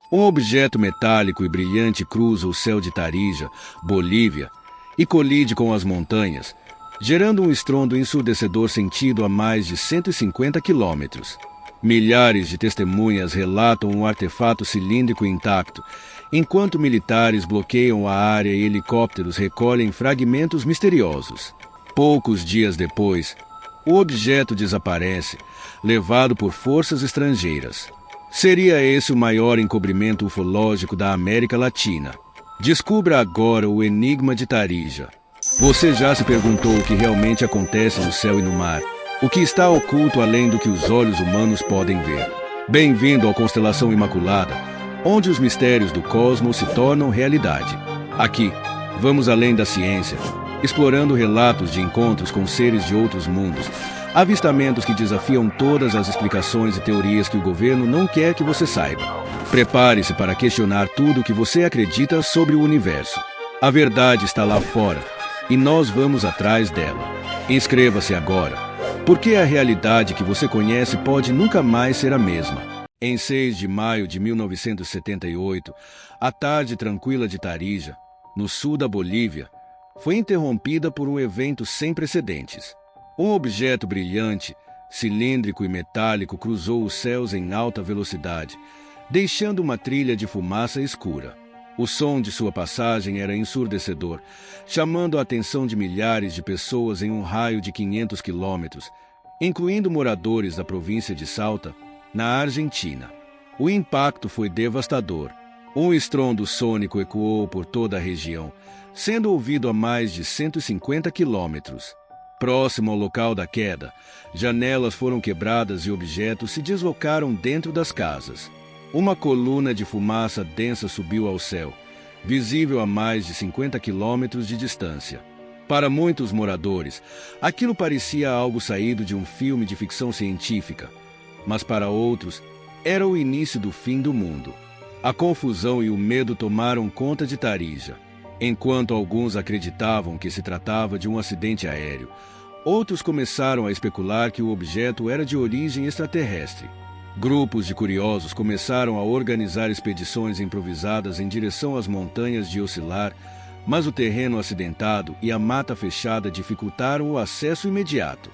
Um objeto metálico e brilhante cruza o céu de Tarija, Bolívia, e colide com as montanhas, gerando um estrondo ensurdecedor sentido a mais de 150 quilômetros. Milhares de testemunhas relatam um artefato cilíndrico intacto, enquanto militares bloqueiam a área e helicópteros recolhem fragmentos misteriosos. Poucos dias depois, o objeto desaparece, levado por forças estrangeiras. Seria esse o maior encobrimento ufológico da América Latina. Descubra agora o enigma de Tarija. Você já se perguntou o que realmente acontece no céu e no mar? O que está oculto além do que os olhos humanos podem ver? Bem-vindo à Constelação Imaculada, onde os mistérios do cosmos se tornam realidade. Aqui, vamos além da ciência, explorando relatos de encontros com seres de outros mundos, avistamentos que desafiam todas as explicações e teorias que o governo não quer que você saiba. Prepare-se para questionar tudo o que você acredita sobre o universo. A verdade está lá fora, e nós vamos atrás dela. Inscreva-se agora, porque a realidade que você conhece pode nunca mais ser a mesma. Em 6 de maio de 1978, a tarde tranquila de Tarija, no sul da Bolívia, foi interrompida por um evento sem precedentes. Um objeto brilhante, cilíndrico e metálico cruzou os céus em alta velocidade, deixando uma trilha de fumaça escura. O som de sua passagem era ensurdecedor, chamando a atenção de milhares de pessoas em um raio de 500 quilômetros, incluindo moradores da província de Salta, na Argentina. O impacto foi devastador. Um estrondo sônico ecoou por toda a região, sendo ouvido a mais de 150 quilômetros. Próximo ao local da queda, janelas foram quebradas e objetos se deslocaram dentro das casas. Uma coluna de fumaça densa subiu ao céu, visível a mais de 50 quilômetros de distância. Para muitos moradores, aquilo parecia algo saído de um filme de ficção científica, mas para outros, era o início do fim do mundo. A confusão e o medo tomaram conta de Tarija. Enquanto alguns acreditavam que se tratava de um acidente aéreo, outros começaram a especular que o objeto era de origem extraterrestre. Grupos de curiosos começaram a organizar expedições improvisadas em direção às montanhas de Oscilar, mas o terreno acidentado e a mata fechada dificultaram o acesso imediato.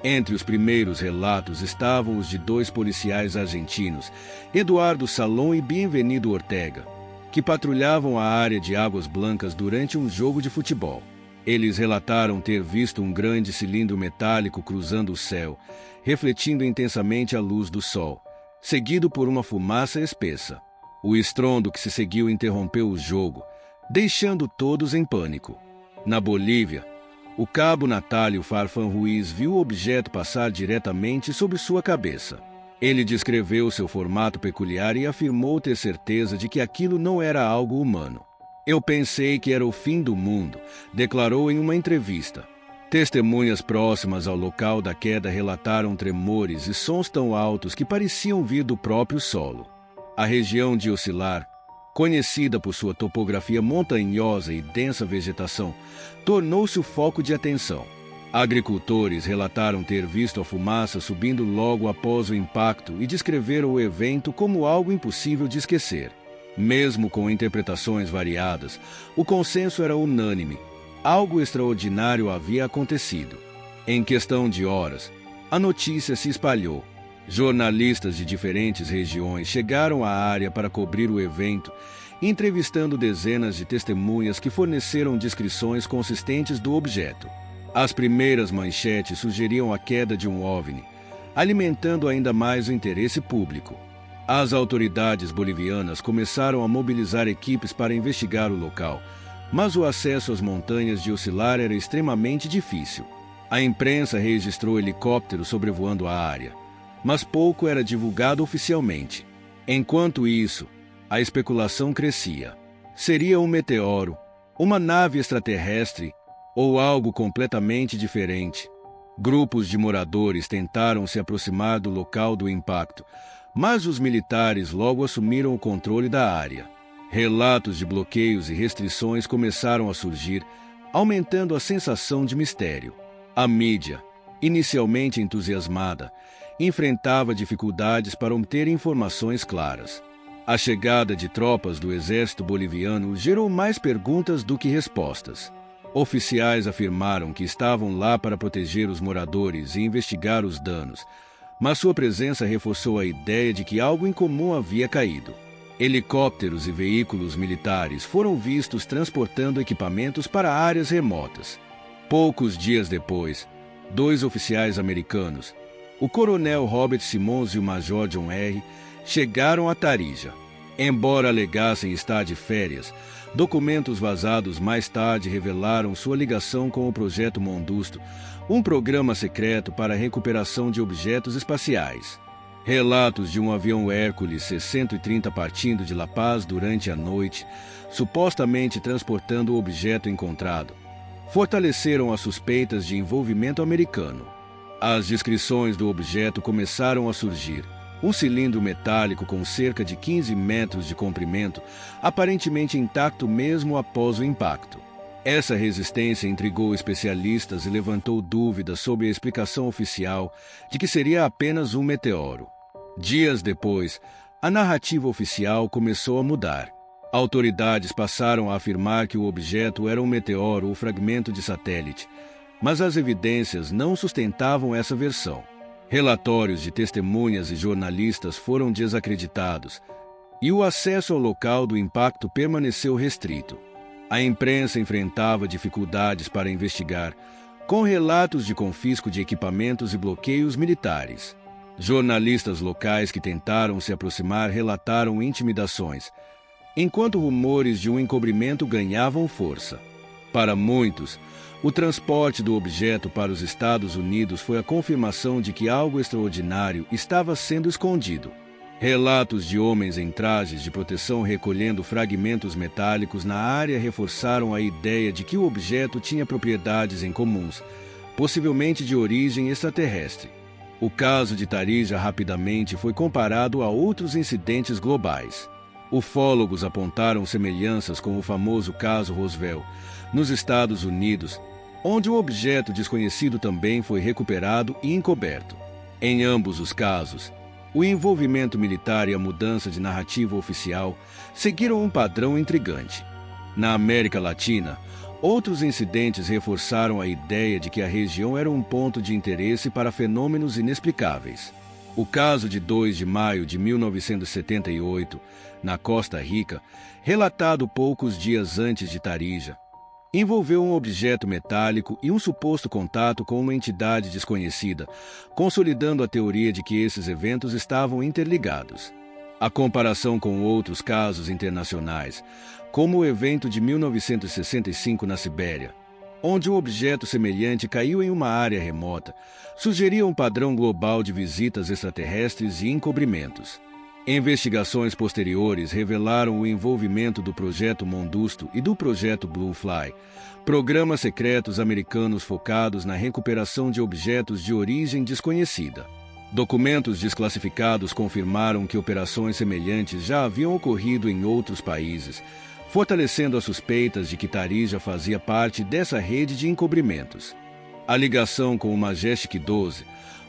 Entre os primeiros relatos estavam os de 2 policiais argentinos, Eduardo Salom e Bienvenido Ortega, que patrulhavam a área de Águas Blancas durante um jogo de futebol. Eles relataram ter visto um grande cilindro metálico cruzando o céu, refletindo intensamente a luz do sol, seguido por uma fumaça espessa. O estrondo que se seguiu interrompeu o jogo, deixando todos em pânico. Na Bolívia, o cabo Natálio Farfán Ruiz viu o objeto passar diretamente sobre sua cabeça. Ele descreveu seu formato peculiar e afirmou ter certeza de que aquilo não era algo humano. Eu pensei que era o fim do mundo, declarou em uma entrevista. Testemunhas próximas ao local da queda relataram tremores e sons tão altos que pareciam vir do próprio solo. A região de Oscilar, conhecida por sua topografia montanhosa e densa vegetação, tornou-se o foco de atenção. Agricultores relataram ter visto a fumaça subindo logo após o impacto e descreveram o evento como algo impossível de esquecer. Mesmo com interpretações variadas, o consenso era unânime. Algo extraordinário havia acontecido. Em questão de horas, a notícia se espalhou. Jornalistas de diferentes regiões chegaram à área para cobrir o evento, entrevistando dezenas de testemunhas que forneceram descrições consistentes do objeto. As primeiras manchetes sugeriam a queda de um OVNI, alimentando ainda mais o interesse público. As autoridades bolivianas começaram a mobilizar equipes para investigar o local, mas o acesso às montanhas de Oscilar era extremamente difícil. A imprensa registrou helicópteros sobrevoando a área, mas pouco era divulgado oficialmente. Enquanto isso, a especulação crescia. Seria um meteoro, uma nave extraterrestre ou algo completamente diferente? Grupos de moradores tentaram se aproximar do local do impacto, mas os militares logo assumiram o controle da área. Relatos de bloqueios e restrições começaram a surgir, aumentando a sensação de mistério. A mídia, inicialmente entusiasmada, enfrentava dificuldades para obter informações claras. A chegada de tropas do exército boliviano gerou mais perguntas do que respostas. Oficiais afirmaram que estavam lá para proteger os moradores e investigar os danos, mas sua presença reforçou a ideia de que algo incomum havia caído. Helicópteros e veículos militares foram vistos transportando equipamentos para áreas remotas. Poucos dias depois, 2 oficiais americanos, o coronel Robert Simmons e o major John R., chegaram a Tarija. Embora alegassem estar de férias, documentos vazados mais tarde revelaram sua ligação com o Projeto Mondusto, um programa secreto para a recuperação de objetos espaciais. Relatos de um avião Hércules C-130 partindo de La Paz durante a noite, supostamente transportando o objeto encontrado, fortaleceram as suspeitas de envolvimento americano. As descrições do objeto começaram a surgir. Um cilindro metálico com cerca de 15 metros de comprimento, aparentemente intacto mesmo após o impacto. Essa resistência intrigou especialistas e levantou dúvidas sobre a explicação oficial de que seria apenas um meteoro. Dias depois, a narrativa oficial começou a mudar. Autoridades passaram a afirmar que o objeto era um meteoro ou fragmento de satélite, mas as evidências não sustentavam essa versão. Relatórios de testemunhas e jornalistas foram desacreditados, e o acesso ao local do impacto permaneceu restrito. A imprensa enfrentava dificuldades para investigar, com relatos de confisco de equipamentos e bloqueios militares. Jornalistas locais que tentaram se aproximar relataram intimidações, enquanto rumores de um encobrimento ganhavam força. Para muitos, o transporte do objeto para os Estados Unidos foi a confirmação de que algo extraordinário estava sendo escondido. Relatos de homens em trajes de proteção recolhendo fragmentos metálicos na área reforçaram a ideia de que o objeto tinha propriedades incomuns, possivelmente de origem extraterrestre. O caso de Tarija rapidamente foi comparado a outros incidentes globais. Ufólogos apontaram semelhanças com o famoso caso Roswell, nos Estados Unidos, onde o objeto desconhecido também foi recuperado e encoberto. Em ambos os casos, o envolvimento militar e a mudança de narrativa oficial seguiram um padrão intrigante. Na América Latina, outros incidentes reforçaram a ideia de que a região era um ponto de interesse para fenômenos inexplicáveis. O caso de 2 de maio de 1978, na Costa Rica, relatado poucos dias antes de Tarija, envolveu um objeto metálico e um suposto contato com uma entidade desconhecida, consolidando a teoria de que esses eventos estavam interligados. A comparação com outros casos internacionais, como o evento de 1965 na Sibéria, onde um objeto semelhante caiu em uma área remota, sugeria um padrão global de visitas extraterrestres e encobrimentos. Investigações posteriores revelaram o envolvimento do Projeto Mondusto e do Projeto Blue Fly, programas secretos americanos focados na recuperação de objetos de origem desconhecida. Documentos desclassificados confirmaram que operações semelhantes já haviam ocorrido em outros países, fortalecendo as suspeitas de que Tarija fazia parte dessa rede de encobrimentos. A ligação com o Majestic 12,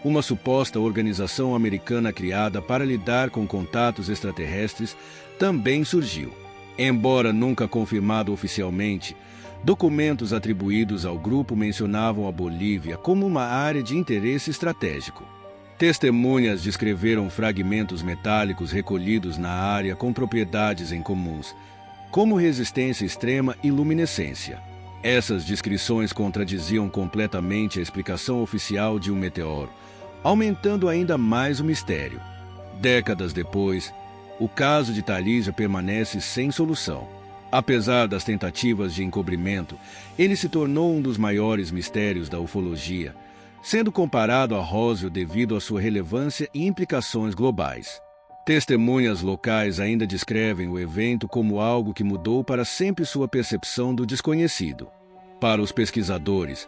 uma suposta organização americana criada para lidar com contatos extraterrestres, também surgiu. Embora nunca confirmado oficialmente, documentos atribuídos ao grupo mencionavam a Bolívia como uma área de interesse estratégico. Testemunhas descreveram fragmentos metálicos recolhidos na área com propriedades incomuns, como resistência extrema e luminescência. Essas descrições contradiziam completamente a explicação oficial de um meteoro, aumentando ainda mais o mistério. Décadas depois, o caso de Tarija permanece sem solução. Apesar das tentativas de encobrimento, ele se tornou um dos maiores mistérios da ufologia, sendo comparado a Roswell devido à sua relevância e implicações globais. Testemunhas locais ainda descrevem o evento como algo que mudou para sempre sua percepção do desconhecido. Para os pesquisadores,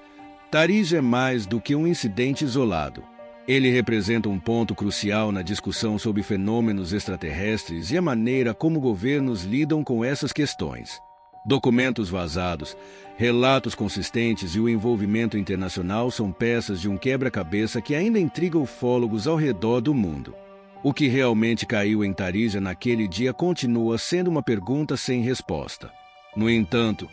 Tarija é mais do que um incidente isolado. Ele representa um ponto crucial na discussão sobre fenômenos extraterrestres e a maneira como governos lidam com essas questões. Documentos vazados, relatos consistentes e o envolvimento internacional são peças de um quebra-cabeça que ainda intriga ufólogos ao redor do mundo. O que realmente caiu em Taríja naquele dia continua sendo uma pergunta sem resposta. No entanto,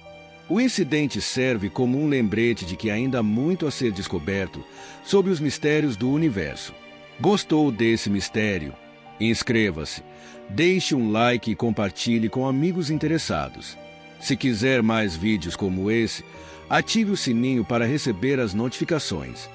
o incidente serve como um lembrete de que ainda há muito a ser descoberto sobre os mistérios do universo. Gostou desse mistério? Inscreva-se, deixe um like e compartilhe com amigos interessados. Se quiser mais vídeos como esse, ative o sininho para receber as notificações.